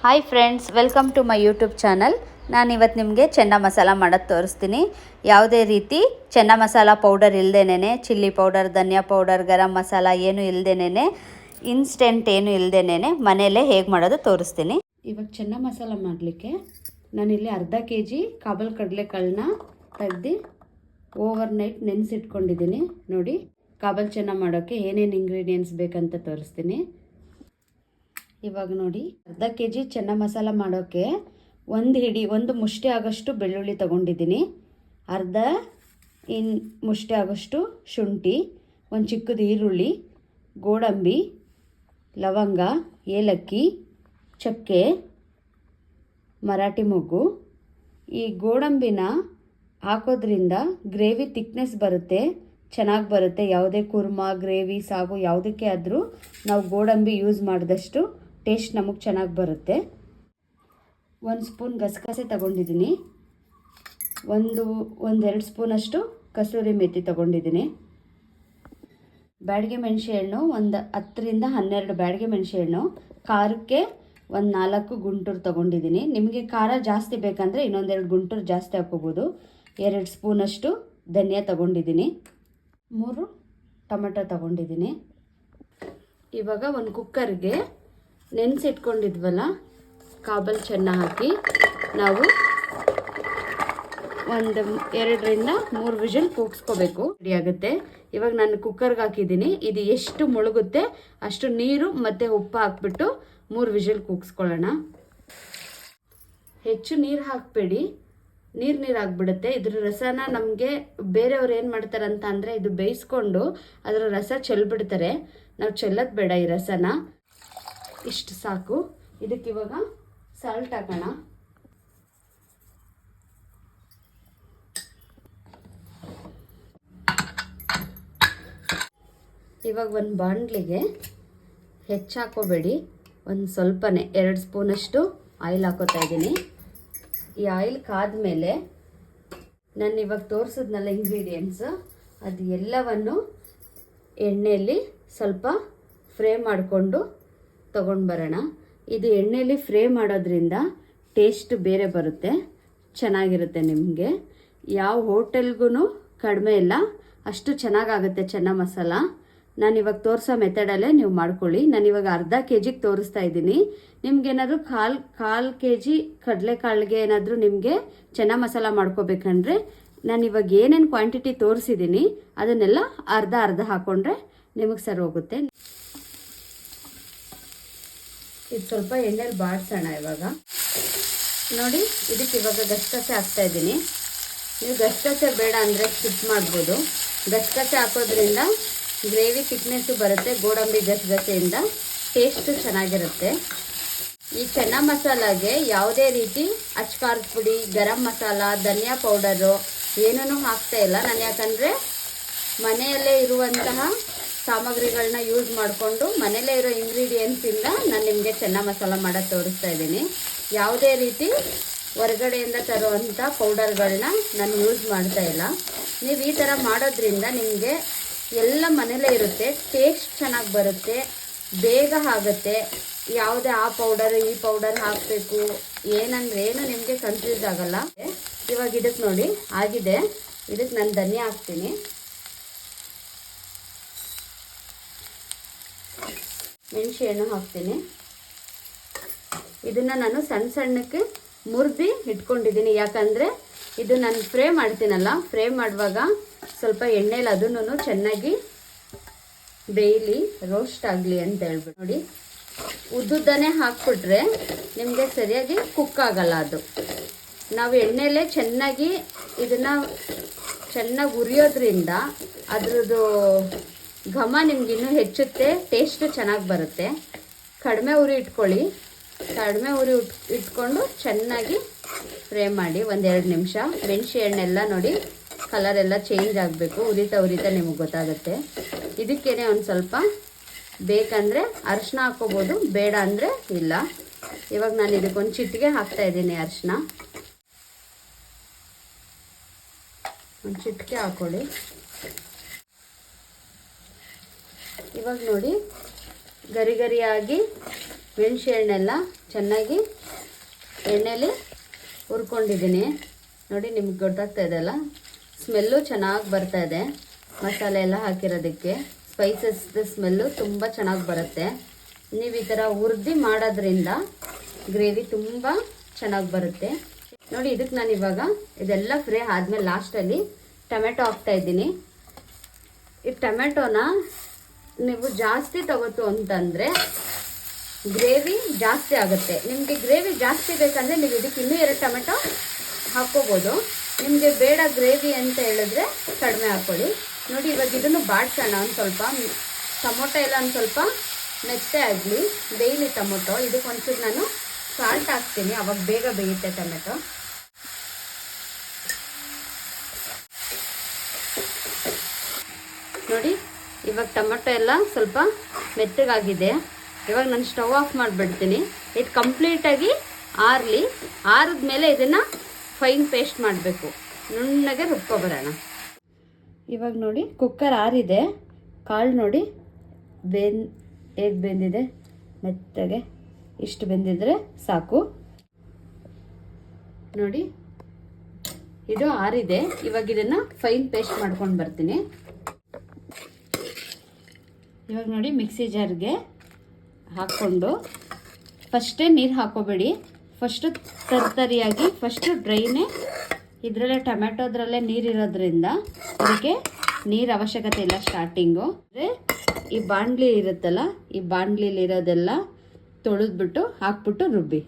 Hi friends, welcome to my YouTube channel. ನಾನಿವತ್ತು ನಿಮಗೆ ಚೆನ್ನ ಮಸಾಲ ಮಾಡೋದು ತೋರಿಸ್ತೀನಿ. ಯಾವುದೇ ರೀತಿ ಚೆನ್ನ ಮಸಾಲ ಪೌಡರ್ ಇಲ್ಲದೇನೆ, chilli powder, dhaniya powder, garam masala ಏನು ಇಲ್ಲದೇನೆ, ಇನ್ಸ್ಟೆಂಟ್ ಏನು ಇಲ್ಲದೇನೆ ಮನೆಯಲ್ಲೇ ಹೇಗೆ ಮಾಡೋದು ತೋರಿಸ್ತೀನಿ. ಇವಾಗ ಚೆನ್ನ ಮಸಾಲ ಮಾಡಲಿಕ್ಕೆ ನಾನಿಲ್ಲಿ ಅರ್ಧ kg ಕಾಬಲ್ ಕಡಲೆಕಾಳನ್ನ ತೆಗೆದು ಓವರ್ ನೈಟ್ ನೆನೆಸಿಟ್ಕೊಂಡಿದ್ದೀನಿ. ನೋಡಿ, ಕಾಬಲ್ ಚೆನ್ನ ಮಾಡೋಕ್ಕೆ ಏನೇನು ಇಂಗ್ರೀಡಿಯೆಂಟ್ಸ್ ಬೇಕಂತ ತೋರಿಸ್ತೀನಿ. ಇವಾಗ ನೋಡಿ, ಅರ್ಧ kg ಚೆನ್ನ ಮಸಾಲ ಮಾಡೋಕ್ಕೆ ಒಂದು ಮುಷ್ಟಿ ಆಗೋಷ್ಟು ಬೆಳ್ಳುಳ್ಳಿ ತೊಗೊಂಡಿದ್ದೀನಿ, ಅರ್ಧ ಮುಷ್ಟಿ ಆಗೋಷ್ಟು ಶುಂಠಿ, ಒಂದು ಚಿಕ್ಕದು ಈರುಳ್ಳಿ, ಗೋಡಂಬಿ, ಲವಂಗ, ಏಲಕ್ಕಿ, ಚಕ್ಕೆ, ಮರಾಠಿ ಮೊಗ್ಗು. ಈ ಗೋಡಂಬಿನ ಹಾಕೋದ್ರಿಂದ ಗ್ರೇವಿ ಥಿಕ್ನೆಸ್ ಬರುತ್ತೆ, ಚೆನ್ನಾಗಿ ಬರುತ್ತೆ. ಯಾವುದೇ ಕುರ್ಮಾ, ಗ್ರೇವಿ, ಸಾಗು ಯಾವುದಕ್ಕೆ ಆದರೂ ನಾವು ಗೋಡಂಬಿ ಯೂಸ್ ಮಾಡಿದಷ್ಟು ಟೇಸ್ಟ್ ನಮಗೆ ಚೆನ್ನಾಗಿ ಬರುತ್ತೆ. 1 ಸ್ಪೂನ್ ಗಸಗಸೆ ತಗೊಂಡಿದ್ದೀನಿ, ಒಂದೆರಡು ಸ್ಪೂನಷ್ಟು ಕಸೂರಿ ಮೆಥಿ ತಗೊಂಡಿದ್ದೀನಿ. ಬ್ಯಾಡಗೆ ಮೆಣಸೆ ಹಣ್ಣು ಒಂದು 10ರಿಂದ 12 ಬ್ಯಾಡಗೆ ಮೆಣಸೆ ಹಣ್ಣು, ಖಾರಕ್ಕೆ ಒಂದು 4 ಗುಂಟೂರು ತಗೊಂಡಿದ್ದೀನಿ. ನಿಮಗೆ ಖಾರ ಜಾಸ್ತಿ ಬೇಕಂದರೆ ಇನ್ನೊಂದೆರಡು ಗುಂಟೂರು ಜಾಸ್ತಿ ಹಾಕೋಬೋದು. 2 ಸ್ಪೂನಷ್ಟು ಧನಿಯಾ ತಗೊಂಡಿದ್ದೀನಿ, 3 ಟೊಮೆಟೊ ತಗೊಂಡಿದ್ದೀನಿ. ಇವಾಗ ಒಂದು ಕುಕ್ಕರ್ಗೆ ನೆನೆಸಿಟ್ಕೊಂಡಿದ್ವಲ್ಲ ಕಾಬಲ್ ಚೆನ್ನ ಹಾಕಿ ನಾವು ಒಂದು 2ರಿಂದ 3 ವಿಷಲ್ ಕೂಗಿಸ್ಕೋಬೇಕು. ರೆಡಿ ಆಗುತ್ತೆ. ಇವಾಗ ನಾನು ಕುಕ್ಕರ್ಗೆ ಹಾಕಿದ್ದೀನಿ. ಇದು ಎಷ್ಟು ಮುಳುಗುತ್ತೆ ಅಷ್ಟು ನೀರು ಮತ್ತು ಉಪ್ಪು ಹಾಕ್ಬಿಟ್ಟು 3 ವಿಷಲ್ ಕೂಗಿಸ್ಕೊಳ್ಳೋಣ. ಹೆಚ್ಚು ನೀರು ಹಾಕಬೇಡಿ, ನೀರು ಆಗಿಬಿಡುತ್ತೆ. ಇದ್ರ ರಸನ ನಮಗೆ ಬೇರೆಯವ್ರು ಏನು ಮಾಡ್ತಾರಂತ ಅಂದರೆ ಇದು ಬೇಯಿಸ್ಕೊಂಡು ಅದರ ರಸ ಚೆಲ್ಬಿಡ್ತಾರೆ. ನಾವು ಚೆಲ್ಲೋದು ಬೇಡ. ಈ ರಸನ ಇಷ್ಟು ಸಾಕು. ಇದಕ್ಕೆ ಇವಾಗ ಸಾಲ್ಟ್ ಹಾಕೋಣ. ಇವಾಗ ಒಂದು ಬಾಣಲಿಗೆ ಹೆಚ್ಚು ಹಾಕೋಬೇಡಿ, ಒಂದು ಸ್ವಲ್ಪನೇ 2 ಸ್ಪೂನಷ್ಟು ಆಯಿಲ್ ಹಾಕೋತಾ ಇದ್ದೀನಿ. ಈ ಆಯಿಲ್ ಕಾದ್ಮೇಲೆ ನಾನು ಇವಾಗ ತೋರಿಸಿದ್ನಲ್ಲ ಇಂಗ್ರೀಡಿಯೆಂಟ್ಸ್, ಅದು ಎಲ್ಲವನ್ನು ಎಣ್ಣೆಯಲ್ಲಿ ಸ್ವಲ್ಪ ಫ್ರೈ ಮಾಡಿಕೊಂಡು ತಗೊಂಡು ಬರೋಣ. ಇದು ಎಣ್ಣೆಯಲ್ಲಿ ಫ್ರೈ ಮಾಡೋದ್ರಿಂದ ಟೇಸ್ಟ್ ಬೇರೆ ಬರುತ್ತೆ, ಚೆನ್ನಾಗಿರುತ್ತೆ. ನಿಮಗೆ ಯಾವ ಹೋಟೆಲ್ಗೂ ಕಡಿಮೆ ಇಲ್ಲ, ಅಷ್ಟು ಚೆನ್ನಾಗಾಗುತ್ತೆ ಚೆನ್ನ ಮಸಾಲ. ನಾನಿವಾಗ ತೋರಿಸೋ ಮೆಥಡಲ್ಲೇ ನೀವು ಮಾಡ್ಕೊಳ್ಳಿ. ನಾನಿವಾಗ ಅರ್ಧ kg ತೋರಿಸ್ತಾ ಇದ್ದೀನಿ. ನಿಮ್ಗೇನಾದರೂ ಕಾಲು kg ಕಡಲೆಕಾಳಿಗೆ ಏನಾದರೂ ನಿಮಗೆ ಚೆನ್ನ ಮಸಾಲ ಮಾಡ್ಕೋಬೇಕಂದ್ರೆ ನಾನಿವಾಗ ಏನೇನು ಕ್ವಾಂಟಿಟಿ ತೋರಿಸಿದ್ದೀನಿ ಅದನ್ನೆಲ್ಲ ಅರ್ಧ ಹಾಕ್ಕೊಂಡ್ರೆ ನಿಮಗೆ ಸರಿ ಹೋಗುತ್ತೆ. ಇದು ಸ್ವಲ್ಪ ಎಣ್ಣೆಲಿ ಬಾಡಿಸೋಣ. ಇವಾಗ ನೋಡಿ, ಇದಕ್ಕೆ ಇವಾಗ ಗಸಗಸೆ ಹಾಕ್ತಾ ಇದ್ದೀನಿ. ನೀವು ಗಸಗಸೆ ಬೇಡ ಅಂದರೆ ಸ್ಕಿಪ್ ಮಾಡ್ಬೋದು. ಗಸಗಸೆ ಹಾಕೋದ್ರಿಂದ ಗ್ರೇವಿ ಥಿಕ್ನೆಸ್ಸು ಬರುತ್ತೆ. ಗೋಡಂಬಿ ಗಸಗಸೆಯಿಂದ ಟೇಸ್ಟು ಚೆನ್ನಾಗಿರುತ್ತೆ. ಈ ಚೆನ್ನ ಮಸಾಲಾಗೆ ಯಾವುದೇ ರೀತಿ ಅಚ್ಕಾರದ ಪುಡಿ, ಗರಂ ಮಸಾಲ, ಧನಿಯಾ ಪೌಡರು ಏನೂ ಹಾಕ್ತಾ ಇಲ್ಲ ನಾನು. ಯಾಕಂದರೆ ಮನೆಯಲ್ಲೇ ಇರುವಂತಹ ಸಾಮಗ್ರಿಗಳನ್ನ ಯೂಸ್ ಮಾಡಿಕೊಂಡು ಮನೆಯಲ್ಲೇ ಇರೋ ಇಂಗ್ರೀಡಿಯೆಂಟ್ಸಿಂದ ನಾನು ನಿಮಗೆ ಚೆನ್ನ ಮಸಾಲ ಮಾಡೋದು ತೋರಿಸ್ತಾ ಇದ್ದೀನಿ. ಯಾವುದೇ ರೀತಿ ಹೊರಗಡೆಯಿಂದ ತರುವಂಥ ಪೌಡರ್ಗಳನ್ನ ನಾನು ಯೂಸ್ ಮಾಡ್ತಾ ಇಲ್ಲ. ನೀವು ಈ ಥರ ಮಾಡೋದ್ರಿಂದ ನಿಮಗೆ ಎಲ್ಲ ಮನೆಯಲ್ಲೇ ಇರುತ್ತೆ, ಟೇಸ್ಟ್ ಚೆನ್ನಾಗಿ ಬರುತ್ತೆ, ಬೇಗ ಆಗುತ್ತೆ. ಯಾವುದೇ ಆ ಪೌಡರ್ ಈ ಪೌಡರ್ ಹಾಕಬೇಕು ಏನಂದ್ರೆ ಏನು ನಿಮಗೆ ಕನ್ಫ್ಯೂಸ್ ಆಗಲ್ಲ. ಇವಾಗ ಇದಕ್ಕೆ ನೋಡಿ ಆಗಿದೆ. ಇದಕ್ಕೆ ನಾನು ಧನಿಯಾ ಹಾಕ್ತೀನಿ, ಮೆಣಸೆ ಹಣ್ಣು ಹಾಕ್ತೀನಿ. ಇದನ್ನು ನಾನು ಸಣ್ಣಕ್ಕೆ ಮುರಿದು ಇಟ್ಕೊಂಡಿದ್ದೀನಿ. ಯಾಕಂದರೆ ಇದು ನಾನು ಫ್ರೈ ಮಾಡ್ತೀನಲ್ಲ, ಫ್ರೈ ಮಾಡುವಾಗ ಸ್ವಲ್ಪ ಎಣ್ಣೆಲಿ ಅದನ್ನು ಚೆನ್ನಾಗಿ ಬೇಯಲಿ, ರೋಸ್ಟ್ ಆಗಲಿ ಅಂತ ಹೇಳ್ಬಿಟ್ಟು. ನೋಡಿ, ಉದ್ದುದ್ದನೇ ಹಾಕ್ಬಿಟ್ರೆ ನಿಮಗೆ ಸರಿಯಾಗಿ ಕುಕ್ ಆಗಲ್ಲ. ಅದು ನಾವು ಎಣ್ಣೆಲೇ ಚೆನ್ನಾಗಿ ಇದನ್ನು ಚೆನ್ನಾಗಿ ಉರಿಯೋದ್ರಿಂದ ಅದ್ರದ್ದು ಘಮ ನಿಮ್ಗಿನ್ನೂ ಹೆಚ್ಚುತ್ತೆ, ಟೇಸ್ಟ್ ಚೆನ್ನಾಗಿ ಬರುತ್ತೆ. ಕಡಿಮೆ ಉರಿ ಇಟ್ಕೊಳ್ಳಿ. ಕಡಿಮೆ ಉರಿ ಇಟ್ಕೊಂಡು ಚೆನ್ನಾಗಿ ಫ್ರೈ ಮಾಡಿ 1-2 ನಿಮಿಷ. ಮೆಣಸೆ ಎಣ್ಣೆಲ್ಲ ನೋಡಿ ಕಲರೆಲ್ಲ ಚೇಂಜ್ ಆಗಬೇಕು. ಉರಿತಾ ನಿಮಗೆ ಗೊತ್ತಾಗುತ್ತೆ. ಇದಕ್ಕೇನೆ ಒಂದು ಸ್ವಲ್ಪ ಬೇಕಂದರೆ ಅರಿಶಿನ ಹಾಕ್ಕೋಬೋದು, ಬೇಡ ಅಂದರೆ ಇಲ್ಲ. ಇವಾಗ ನಾನು ಇದಕ್ಕೊಂದು ಚಿಟಿಕೆ ಹಾಕ್ತಾ ಇದ್ದೀನಿ ಅರಿಶಿನ. ಒಂದು ಚಿಟಿಕೆ ಹಾಕ್ಕೊಳ್ಳಿ. ಇವಾಗ ನೋಡಿ ಗರಿಯಾಗಿ ಮೆಣಸು ಹಣ್ಣೆಲ್ಲ ಚೆನ್ನಾಗಿ ಎಣ್ಣೆಲಿ ಹುರ್ಕೊಂಡಿದ್ದೀನಿ. ನೋಡಿ ನಿಮ್ಗೆ ಗೊತ್ತಾಗ್ತಾ ಇದೆಯಲ್ಲ, ಸ್ಮೆಲ್ಲು ಚೆನ್ನಾಗಿ ಬರ್ತಾ ಇದೆ. ಮಸಾಲೆ ಎಲ್ಲ ಹಾಕಿರೋದಕ್ಕೆ ಸ್ಪೈಸಸ್ ಸ್ಮೆಲ್ಲು ತುಂಬ ಚೆನ್ನಾಗಿ ಬರುತ್ತೆ. ನೀವು ಈ ಥರ ಹುರಿದು ಮಾಡೋದ್ರಿಂದ ಗ್ರೇವಿ ತುಂಬ ಚೆನ್ನಾಗಿ ಬರುತ್ತೆ. ನೋಡಿ ಇದಕ್ಕೆ ನಾನು ಇವಾಗ ಇದೆಲ್ಲ ಫ್ರೈ ಆದಮೇಲೆ ಲಾಸ್ಟಲ್ಲಿ ಟೊಮೆಟೊ ಹಾಕ್ತಾ ಇದ್ದೀನಿ. ಈ ಟೊಮೆಟೊನ ನೀವು ಜಾಸ್ತಿ ತಗೋತು ಅಂತಂದರೆ ಗ್ರೇವಿ ಜಾಸ್ತಿ ಆಗುತ್ತೆ. ನಿಮಗೆ ಗ್ರೇವಿ ಜಾಸ್ತಿ ಬೇಕಂದರೆ ನೀವು ಇದಕ್ಕೆ ಇನ್ನೂ 2 ಟೊಮೆಟೊ ಹಾಕ್ಕೋಬೋದು. ನಿಮಗೆ ಬೇಡ ಗ್ರೇವಿ ಅಂತ ಹೇಳಿದ್ರೆ ಕಡಿಮೆ ಹಾಕ್ಕೊಳ್ಳಿ. ನೋಡಿ ಇವಾಗ ಇದನ್ನು ಬಾಡ್ಸೋಣ. ಒಂದು ಸ್ವಲ್ಪ ಟೊಮೊಟೊ ಎಲ್ಲ ಒಂದು ಸ್ವಲ್ಪ ಮೆತ್ತೆ ಆಗಲಿ, ಬೇಯಲಿ ಟೊಮೊಟೊ. ಇದಕ್ಕೆ ಒಂಚೂರು ನಾನು ಸಾಲ್ಟ್ ಹಾಕ್ತೀನಿ, ಅವಾಗ ಬೇಗ ಬೇಯುತ್ತೆ ಟೊಮೆಟೊ. ನೋಡಿ ಇವಾಗ ಟೊಮೊಟೊ ಎಲ್ಲ ಸ್ವಲ್ಪ ಮೆತ್ತಗಾಗಿದೆ. ಇವಾಗ ನಾನು ಸ್ಟವ್ ಆಫ್ ಮಾಡಿಬಿಡ್ತೀನಿ. ಇದು ಕಂಪ್ಲೀಟಾಗಿ ಆರಲಿ. ಆರಿದ್ಮೇಲೆ ಇದನ್ನು ಫೈನ್ ಪೇಸ್ಟ್ ಮಾಡಬೇಕು, ನುಣ್ಣಗೆ ರುಬ್ಕೊಬರೋಣ. ಇವಾಗ ನೋಡಿ ಕುಕ್ಕರ್ ಆರಿದೆ. ಕಾಳು ನೋಡಿ ಹೇಗೆ ಬೆಂದಿದೆ, ಮೆತ್ತಗೆ. ಇಷ್ಟು ಬೆಂದಿದ್ರೆ ಸಾಕು. ನೋಡಿ ಇದು ಆರಿದೆ. ಇವಾಗ ಇದನ್ನು ಫೈನ್ ಪೇಸ್ಟ್ ಮಾಡ್ಕೊಂಡು ಬರ್ತೀನಿ. ಇವಾಗ ನೋಡಿ ಮಿಕ್ಸಿ ಜಾರ್ಗೆ ಹಾಕ್ಕೊಂಡು ಫಸ್ಟೇ ನೀರು ಹಾಕೋಬೇಡಿ. ಫಸ್ಟು ತರ್ತರಿಯಾಗಿ ಫಸ್ಟು ಡ್ರೈನೇ, ಇದರಲ್ಲೇ ಟೊಮೆಟೊದ್ರಲ್ಲೇ ನೀರಿರೋದ್ರಿಂದ ಅದಕ್ಕೆ ನೀರು ಅವಶ್ಯಕತೆ ಇಲ್ಲ ಸ್ಟಾರ್ಟಿಂಗು. ಅಂದರೆ ಈ ಬಾಣಲಿ ಇರುತ್ತಲ್ಲ, ಈ ಬಾಣಲಿಲಿರೋದೆಲ್ಲ ತೊಳೆದ್ಬಿಟ್ಟು ಹಾಕ್ಬಿಟ್ಟು ರುಬ್ಬಿ.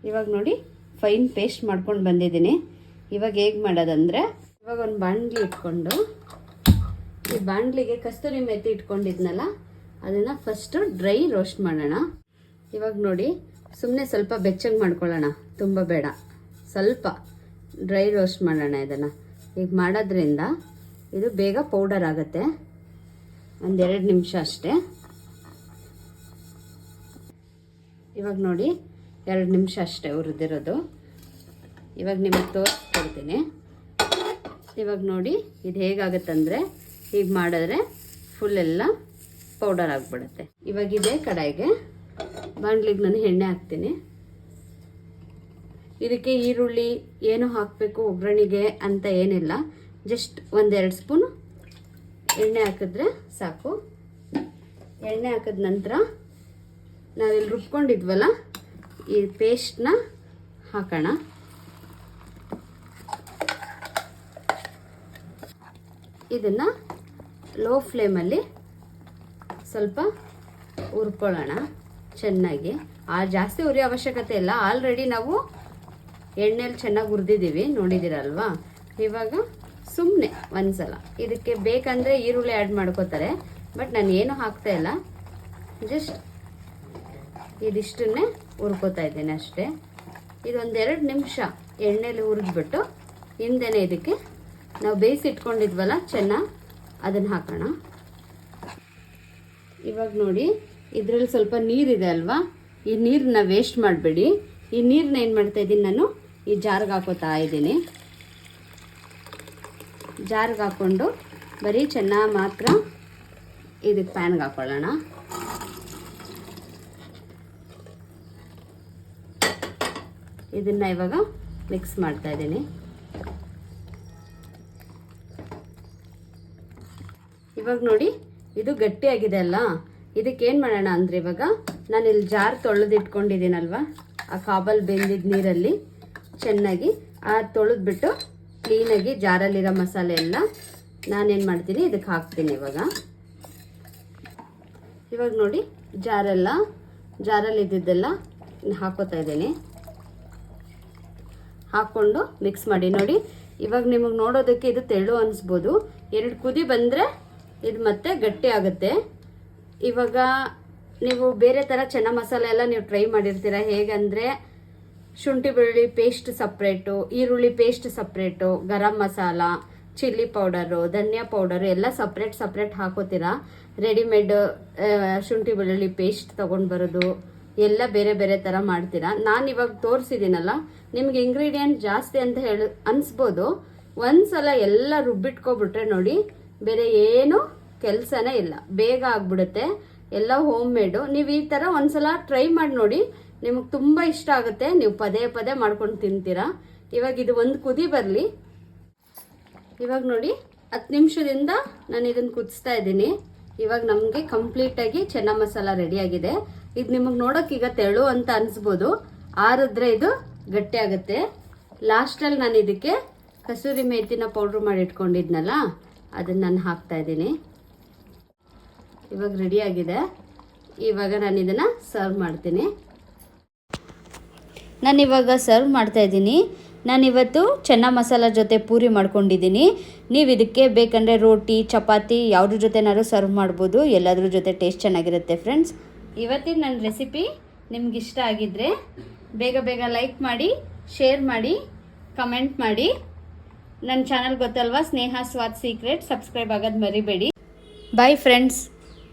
ಇವಾಗ ನೋಡಿ ಫೈನ್ ಪೇಸ್ಟ್ ಮಾಡ್ಕೊಂಡು ಬಂದಿದ್ದೀನಿ. ಇವಾಗ ಹೇಗೆ ಮಾಡೋದಂದರೆ, ಇವಾಗ ಒಂದು ಬಾಣಲಿ ಇಟ್ಕೊಂಡು ಈ ಬಾಣಲಿಗೆ ಕಸ್ತೂರಿ ಮೆಥಿ ಇಟ್ಕೊಂಡಿದ್ನಲ್ಲ ಅದನ್ನು ಫಸ್ಟು ಡ್ರೈ ರೋಸ್ಟ್ ಮಾಡೋಣ. ಇವಾಗ ನೋಡಿ ಸುಮ್ಮನೆ ಸ್ವಲ್ಪ ಬೆಚ್ಚಗೆ ಮಾಡ್ಕೊಳ್ಳೋಣ, ತುಂಬ ಬೇಡ, ಸ್ವಲ್ಪ ಡ್ರೈ ರೋಸ್ಟ್ ಮಾಡೋಣ. ಇದನ್ನು ಈಗ ಮಾಡೋದ್ರಿಂದ ಇದು ಬೇಗ ಪೌಡರ್ ಆಗುತ್ತೆ. 1-2 ನಿಮಿಷ ಅಷ್ಟೇ. ಇವಾಗ ನೋಡಿ 2 ನಿಮಿಷ ಅಷ್ಟೇ ಹುರಿದಿರೋದು. ಇವಾಗ ನಿಮಗೆ ತೋರಿಸ್ಕೊಡ್ತೀನಿ. ಇವಾಗ ನೋಡಿ ಇದು ಹೇಗಾಗುತ್ತಂದರೆ, ಹೀಗೆ ಮಾಡಿದ್ರೆ ಫುಲ್ ಎಲ್ಲ ಪೌಡರ್ ಆಗಿಬಿಡುತ್ತೆ. ಇವಾಗ ಇದೇ ಕಡಾಯಿಗೆ ಬಾಣಲಿಗೆ ನಾನು ಎಣ್ಣೆ ಹಾಕ್ತೀನಿ. ಇದಕ್ಕೆ ಈರುಳ್ಳಿ ಏನು ಹಾಕಬೇಕು ಒಗ್ಗರಣೆಗೆ ಅಂತ ಏನಿಲ್ಲ, ಜಸ್ಟ್ 1-2 ಸ್ಪೂನ್ ಎಣ್ಣೆ ಹಾಕಿದ್ರೆ ಸಾಕು. ಎಣ್ಣೆ ಹಾಕಿದ ನಂತರ ನಾವಿಲ್ಲಿ ರುಬ್ಕೊಂಡಿದ್ವಲ್ಲ ಈ ಪೇಸ್ಟ್ನ ಹಾಕೋಣ. ಇದನ್ನು ಲೋ ಫ್ಲೇಮಲ್ಲಿ ಸ್ವಲ್ಪ ಹುರ್ಕೊಳ್ಳೋಣ ಚೆನ್ನಾಗಿ. ಜಾಸ್ತಿ ಉರಿಯೋ ಅವಶ್ಯಕತೆ ಇಲ್ಲ, ಆಲ್ರೆಡಿ ನಾವು ಎಣ್ಣೆಲಿ ಚೆನ್ನಾಗಿ ಹುರಿದಿದ್ದೀವಿ, ನೋಡಿದ್ದೀರಲ್ವಾ. ಇವಾಗ ಸುಮ್ಮನೆ ಒಂದ್ಸಲ ಇದಕ್ಕೆ ಬೇಕಂದರೆ ಈರುಳ್ಳಿ ಆ್ಯಡ್ ಮಾಡ್ಕೋತಾರೆ, ಬಟ್ ನಾನು ಏನು ಹಾಕ್ತಾ ಇಲ್ಲ, ಜಸ್ಟ್ ಇದಿಷ್ಟನ್ನೇ ಹುರ್ಕೋತಾ ಇದ್ದೇನೆ ಅಷ್ಟೇ. ಇದೊಂದು 2 ನಿಮಿಷ ಎಣ್ಣೆಲಿ ಹುರಿದ್ಬಿಟ್ಟು ಹಿಂದೆನೇ ಇದಕ್ಕೆ ನಾವು ಬೇಯಿಸಿಟ್ಕೊಂಡಿದ್ವಲ್ಲ ಚೆನ್ನಾಗಿ ಅದನ್ನು ಹಾಕೋಣ. ಇವಾಗ ನೋಡಿ ಇದರಲ್ಲಿ ಸ್ವಲ್ಪ ನೀರಿದೆ ಅಲ್ವಾ, ಈ ನೀರನ್ನ ವೇಸ್ಟ್ ಮಾಡಬೇಡಿ. ಈ ನೀರನ್ನ ಏನು ಮಾಡ್ತಾ ಇದ್ದೀನಿ ನಾನು, ಈ ಜಾರ್ಗೆ ಹಾಕೋತಾ ಇದ್ದೀನಿ. ಜಾರ್ಗೆ ಹಾಕ್ಕೊಂಡು ಬರೀ ಚೆನ್ನಾಗಿ ಮಾತ್ರ ಇದಕ್ಕೆ ಪ್ಯಾನ್ಗೆ ಹಾಕೊಳ್ಳೋಣ. ಇದನ್ನು ಇವಾಗ ಮಿಕ್ಸ್ ಮಾಡ್ತಾ ಇದ್ದೀನಿ. ಇವಾಗ ನೋಡಿ ಇದು ಗಟ್ಟಿಯಾಗಿದೆ ಅಲ್ಲ, ಇದಕ್ಕೆ ಏನು ಮಾಡೋಣ ಅಂದರೆ, ಇವಾಗ ನಾನು ಇಲ್ಲಿ ಜಾರ್ ತೊಳೆದಿಟ್ಕೊಂಡಿದ್ದೀನಲ್ವ, ಆ ಕಾಬಲ್ ಬೆಂದಿದ್ದ ನೀರಲ್ಲಿ ಚೆನ್ನಾಗಿ ತೊಳೆದ್ಬಿಟ್ಟು ಕ್ಲೀನಾಗಿ ಜಾರಲ್ಲಿರೋ ಮಸಾಲೆ ಎಲ್ಲ ನಾನೇನು ಮಾಡ್ತೀನಿ ಇದಕ್ಕೆ ಹಾಕ್ತೀನಿ. ಇವಾಗ ನೋಡಿ ಜಾರಲ್ಲಿ ಇದ್ದಿದ್ದೆಲ್ಲ ಹಾಕೋತಾ ಇದ್ದೀನಿ. ಹಾಕ್ಕೊಂಡು ಮಿಕ್ಸ್ ಮಾಡಿ. ನೋಡಿ ಇವಾಗ ನಿಮಗೆ ನೋಡೋದಕ್ಕೆ ಇದು ತೆಳು ಅನಿಸ್ಬೋದು, 2 ಕುದಿ ಬಂದರೆ ಇದು ಮತ್ತೆ ಗಟ್ಟಿ ಆಗುತ್ತೆ. ಇವಾಗ ನೀವು ಬೇರೆ ಥರ ಚೆನ್ನ ಮಸಾಲೆ ಎಲ್ಲ ನೀವು ಟ್ರೈ ಮಾಡಿರ್ತೀರ. ಹೇಗಂದರೆ ಶುಂಠಿ ಬೆಳ್ಳುಳ್ಳಿ ಪೇಸ್ಟ್ ಸಪ್ರೇಟು, ಈರುಳ್ಳಿ paste separate, garam masala, chilli powder, ಧನಿಯಾ ಪೌಡರು ಎಲ್ಲ ಸಪ್ರೇಟ್ ಹಾಕೋತೀರಾ. ರೆಡಿಮೇಡ್ ಶುಂಠಿ ಬೆಳ್ಳುಳ್ಳಿ ಪೇಸ್ಟ್ ತೊಗೊಂಡು ಬರೋದು ಎಲ್ಲ ಬೇರೆ ಬೇರೆ ಥರ ಮಾಡ್ತೀರಾ. ನಾನು ಇವಾಗ ತೋರಿಸಿದ್ದೀನಲ್ಲ, ನಿಮ್ಗೆ ಇಂಗ್ರೀಡಿಯೆಂಟ್ ಜಾಸ್ತಿ ಅಂತ ಅನಿಸ್ಬೋದು. ಒಂದ್ಸಲ ಎಲ್ಲ ರುಬ್ಬಿಟ್ಕೊಬಿಟ್ರೆ ನೋಡಿ ಬೇರೆ ಏನು ಕೆಲಸನೇ ಇಲ್ಲ, ಬೇಗ ಆಗ್ಬಿಡುತ್ತೆ. ಎಲ್ಲ ಹೋಮ್ ಮೇಡು. ನೀವು ಈ ಥರ ಒಂದ್ಸಲ ಟ್ರೈ ಮಾಡಿ ನೋಡಿ, ನಿಮಗೆ ತುಂಬ ಇಷ್ಟ ಆಗುತ್ತೆ. ನೀವು ಪದೇ ಪದೇ ಮಾಡ್ಕೊಂಡು ತಿಂತೀರಾ. ಇವಾಗ ಇದು ಒಂದು ಕುದಿ ಬರಲಿ. ಇವಾಗ ನೋಡಿ 10 ನಿಮಿಷದಿಂದ ನಾನು ಇದನ್ನು ಕುದಿಸ್ತಾ ಇದ್ದೀನಿ. ಇವಾಗ ನಮಗೆ ಕಂಪ್ಲೀಟಾಗಿ ಚೆನ್ನ ಮಸಾಲ ರೆಡಿಯಾಗಿದೆ. ಇದು ನಿಮಗೆ ನೋಡೋಕ್ಕೀಗ ತೆಳು ಅಂತ ಅನಿಸ್ಬೋದು, ಆರಿದ್ರೆ ಇದು ಗಟ್ಟಿ ಆಗುತ್ತೆ. ಲಾಸ್ಟಲ್ಲಿ ನಾನು ಇದಕ್ಕೆ ಕಸೂರಿ ಮೇಥಿನ ಪೌಡ್ರ್ ಮಾಡಿ ಇಟ್ಕೊಂಡಿದ್ನಲ್ಲ, ಅದನ್ನು ನಾನು ಹಾಕ್ತಾ ಇದ್ದೀನಿ. ಇವಾಗ ರೆಡಿಯಾಗಿದೆ. ಇವಾಗ ನಾನು ಇದನ್ನು ಸರ್ವ್ ಮಾಡ್ತೀನಿ. ನಾನಿವಾಗ ಸರ್ವ್ ಮಾಡ್ತಾ ಇದ್ದೀನಿ. ನಾನಿವತ್ತು ಚೆನ್ನ ಮಸಾಲ ಜೊತೆ ಪೂರಿ ಮಾಡ್ಕೊಂಡಿದ್ದೀನಿ. ನೀವು ಇದಕ್ಕೆ ಬೇಕಂದರೆ ರೋಟಿ, ಚಪಾತಿ ಯಾವುದ್ರ ಜೊತೆನಾದ್ರು ಸರ್ವ್ ಮಾಡ್ಬೋದು. ಎಲ್ಲದ್ರ ಜೊತೆ ಟೇಸ್ಟ್ ಚೆನ್ನಾಗಿರುತ್ತೆ ಫ್ರೆಂಡ್ಸ್. ಇವತ್ತಿನ ನನ್ನ ರೆಸಿಪಿ ನಿಮ್ಗೆ ಇಷ್ಟ ಆಗಿದ್ದರೆ ಬೇಗ ಬೇಗ ಲೈಕ್ ಮಾಡಿ, ಶೇರ್ ಮಾಡಿ, ಕಮೆಂಟ್ ಮಾಡಿ. ನನ್ನ ಚಾನಲ್ ಗೊತ್ತಲ್ವಾ, ಸ್ನೇಹ ಸ್ವಾದ್ ಸೀಕ್ರೆಟ್, ಸಬ್ಸ್ಕ್ರೈಬ್ ಆಗೋದು ಮರಿಬೇಡಿ. Bye friends.